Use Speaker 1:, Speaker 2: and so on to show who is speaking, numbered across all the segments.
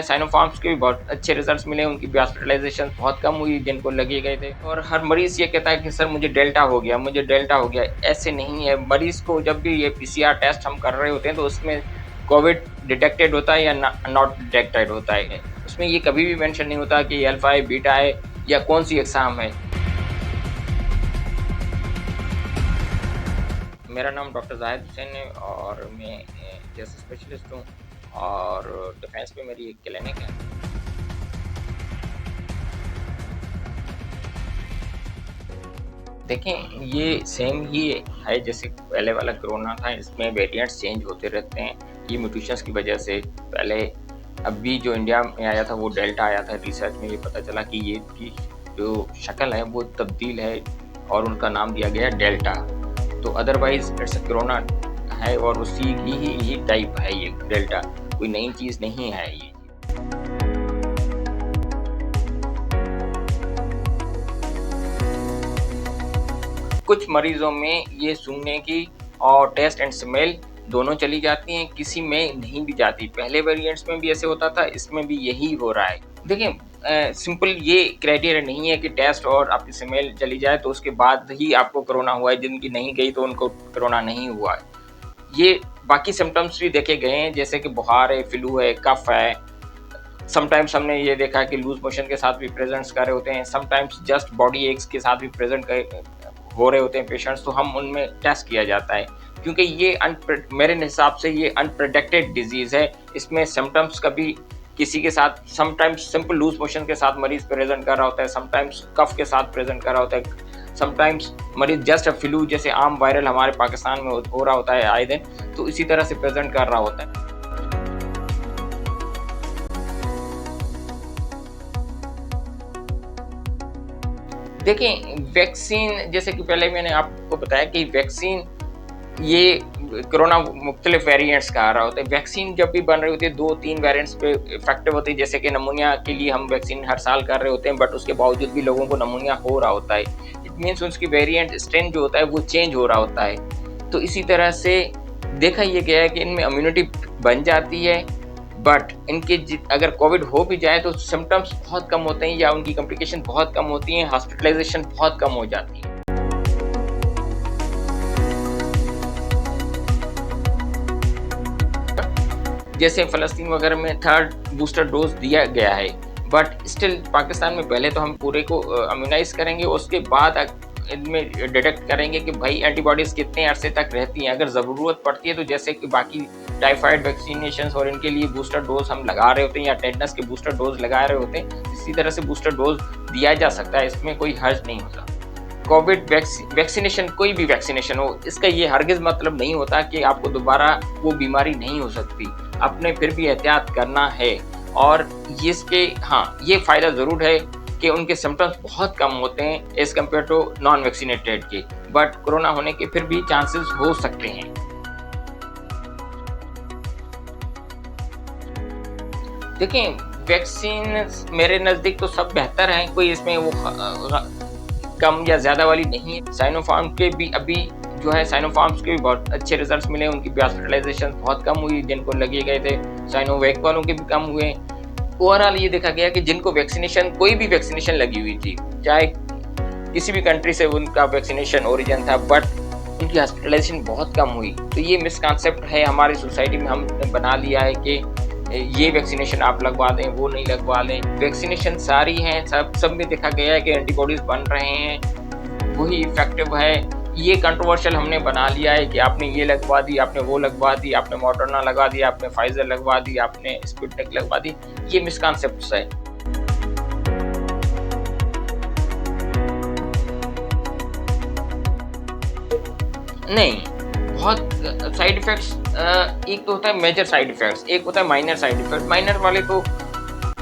Speaker 1: साइनोफार्म्स के भी बहुत अच्छे रिजल्ट्स मिले, उनकी भी हॉस्पिटलाइजेशन बहुत कम हुई जिनको लगे गए थे। और हर मरीज़ ये कहता है कि सर मुझे डेल्टा हो गया, मुझे डेल्टा हो गया। ऐसे नहीं है, मरीज़ को जब भी ये पीसीआर टेस्ट हम कर रहे होते हैं तो उसमें कोविड डिटेक्टेड होता है या नॉट डिटेक्टेड होता है। उसमें ये कभी भी मेंशन नहीं होता कि अल्फा है, बीटा है या कौन-सी एग्ज़ाम है। मेरा नाम डॉक्टर ज़ाहिद हुसैन है और मैं जैसे स्पेशलिस्ट हूँ और डिफेंस में मेरी एक क्लिनिक है। देखें, ये सेम ही है जैसे पहले वाला कोरोना था, इसमें वेरिएंट्स चेंज होते रहते हैं। ये म्यूटेशंस की वजह से पहले अभी जो इंडिया में आया था वो डेल्टा आया था। रिसर्च में ये पता चला कि ये की जो शक्ल है वो तब्दील है और उनका नाम दिया गया डेल्टा। तो अदरवाइज़ इट्स कोरोना है और उसी ही टाइप है ये डेल्टा, कोई नई चीज़ नहीं है ये। कुछ मरीज़ों में ये सूंघने की और टेस्ट एंड स्मेल दोनों चली जाती हैं, किसी में नहीं भी जाती। पहले वेरिएंट्स में भी ऐसे होता था, इसमें भी यही हो रहा है। देखिए सिंपल ये क्राइटेरिया नहीं है कि टेस्ट और आपकी स्मेल चली जाए तो उसके बाद ही आपको कोरोना हुआ है, जिनकी नहीं गई तो उनको कोरोना नहीं हुआ है। ये बाकी सिम्पटम्स भी देखे गए हैं जैसे कि बुखार है, फ्लू है, कफ है। समटाइम्स हमने ये देखा कि लूज मोशन के साथ भी प्रेजेंट्स कर रहे होते हैं, समटाइम्स जस्ट बॉडी एक्स के साथ भी प्रेजेंट हो रहे होते हैं पेशेंट्स, तो हम उनमें टेस्ट किया जाता है क्योंकि ये मेरे हिसाब से ये अनप्रेडिक्टेड डिजीज़ है। इसमें सिम्टम्स कभी किसी के साथ समटाइम्स सिंपल लूज मोशन के साथ मरीज प्रेजेंट कर रहा होता है, समटाइम्स कफ के साथ प्रेजेंट कर रहा होता है, समटाइम्स मरीज जस्ट अ फ्लू जैसे आम वायरल हमारे पाकिस्तान में हो रहा होता है आए दिन, तो इसी तरह से प्रेजेंट कर रहा होता है। देखिए, वैक्सीन जैसे कि पहले मैंने आपको बताया कि वैक्सीन ये कोरोना मुख्तलिफ वेरिएंट्स का आ रहा होता है। वैक्सीन जब भी बन रही होती है 2-3 वेरिएंट्स पे इफेक्टिव होती है, जैसे कि नमूनिया के लिए हम वैक्सीन हर साल कर रहे होते हैं, बट उसके बावजूद भी लोगों को नमूनिया हो रहा होता है। इट मीन्स उसकी वेरिएंट स्ट्रेन जो होता है वो चेंज हो रहा होता है। तो इसी तरह से देखा ये गया है कि इनमें इम्यूनिटी बन जाती है, बट इनके अगर कोविड हो भी जाए तो सिम्टम्स बहुत कम होते हैं या उनकी कॉम्प्लिकेशन बहुत कम होती हैं, हॉस्पिटलाइजेशन बहुत कम हो जाती है। जैसे फ़लस्तीन वगैरह में थर्ड बूस्टर डोज दिया गया है, बट स्टिल पाकिस्तान में पहले तो हम पूरे को इम्यूनाइज़ करेंगे, उसके बाद इनमें डिटेक्ट करेंगे कि भाई एंटीबॉडीज़ कितने अरसे तक रहती हैं। अगर ज़रूरत पड़ती है तो जैसे कि बाकी टाइफाइड वैक्सीनेशंस और इनके लिए बूस्टर डोज हम लगा रहे होते हैं या टेटनस के बूस्टर डोज लगा रहे होते हैं, इसी तरह से बूस्टर डोज दिया जा सकता है, इसमें कोई हर्ज नहीं होता। कोविड वैक्सीनेशन कोई भी वैक्सीनेशन हो, इसका ये हरगिज़ मतलब नहीं होता कि आपको दोबारा वो बीमारी नहीं हो सकती। आपने फिर भी एहतियात करना है और इसके ये फ़ायदा ज़रूर है कि उनके सिम्टम्स बहुत कम होते हैं as compare to non vaccinated के, बट कोरोना होने के फिर भी चांसेस हो सकते हैं। देखिए, वैक्सीन मेरे नज़दीक तो सब बेहतर हैं, कोई इसमें वो कम या ज़्यादा वाली नहीं है। साइनोफार्म के भी अभी जो है साइनोफार्म्स के भी बहुत अच्छे रिजल्ट्स मिले, उनकी भी हॉस्पिटलाइजेशन बहुत कम हुई जिनको लगे गए थे। साइनोवैक वालों के भी कम हुए। ओवरऑल ये देखा गया कि जिनको वैक्सीनेशन कोई भी वैक्सीनेशन लगी हुई थी, चाहे किसी भी कंट्री से उनका वैक्सीनेशन ओरिजिन था, बट उनकी हॉस्पिटलाइजेशन बहुत कम हुई। तो ये मिसकॉन्सेप्ट है हमारी सोसाइटी में, हमने बना लिया है कि ये वैक्सीनेशन आप लगवा दें, वो नहीं लगवा लें। वैक्सीनेशन सारी हैं, सब में देखा गया है कि एंटीबॉडीज़ बन रहे हैं, वही इफेक्टिव है। ये कंट्रोवर्शियल हमने बना लिया है कि आपने ये लगवा दी, आपने वो लगवा दी, आपने मॉडर्ना लगा दी, आपने फाइजर लगवा दी, आपने स्पुतनिक लगवा दी। ये मिसकॉन्सेप्ट्स है। नहीं, बहुत साइड इफ़ेक्ट्स एक तो होता है मेजर साइड इफ़ेक्ट्स, एक होता है माइनर साइड इफ़ेक्ट। माइनर वाले तो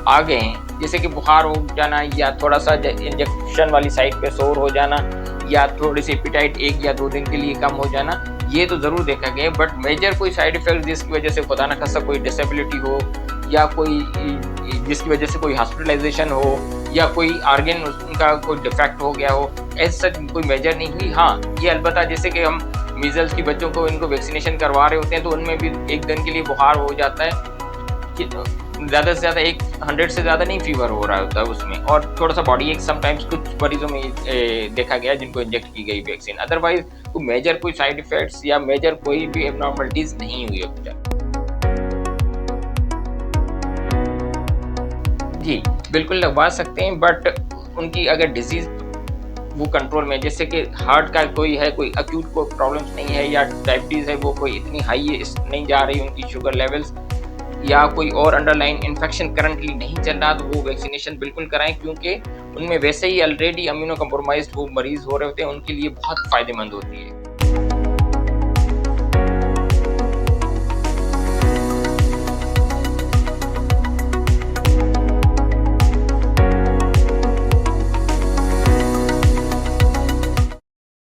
Speaker 1: आ गए हैं, जैसे कि बुखार हो जाना या थोड़ा-सा इंजेक्शन वाली साइड पे सोर हो जाना या थोड़ी-सी एपेटाइट 1 या 2 दिन के लिए कम हो जाना, ये तो ज़रूर देखा गया है। बट मेजर कोई साइड इफ़ेक्ट जिसकी वजह से खुदा न खास्ता कोई डिसेबिलिटी हो या कोई जिसकी वजह से कोई हॉस्पिटलाइजेशन हो या कोई ऑर्गन उनका कोई डिफेक्ट हो गया हो, ऐसा कोई मेजर नहीं हुई। ये अलबत्ता जैसे कि हम मीज़ल्स की बच्चों को इनको वैक्सीनेशन करवा रहे होते हैं तो उनमें भी 1 दिन के लिए बुखार हो जाता है, ज़्यादा से ज़्यादा एक 100 से ज़्यादा नहीं फीवर हो रहा होता है उसमें, और थोड़ा-सा बॉडी एक समटाइम्स कुछ मरीज़ों में देखा गया जिनको इंजेक्ट की गई वैक्सीन। अदरवाइज़ मेजर कोई साइड इफ़ेक्ट्स या मेजर कोई भी एब्नॉर्मलिटीज़ नहीं हुई अभी तक। जी, बिल्कुल लगवा सकते हैं, बट उनकी अगर डिज़ीज़ वो कंट्रोल में है, जैसे कि हार्ट का कोई है, कोई एक्यूट कोई प्रॉब्लम्स नहीं है, या डायबिटीज़ है वो कोई इतनी हाई नहीं जा रही उनकी शुगर लेवल्स, या कोई और अंडरलाइन इन्फेक्शन करंटली नहीं चल रहा, तो वो वैक्सीनेशन बिल्कुल कराएँ, क्योंकि उनमें वैसे ही ऑलरेडी इम्यूनो कंप्रोमाइज़्ड वो मरीज़ हो रहे होते हैं, उनके लिए बहुत फ़ायदेमंद होती है।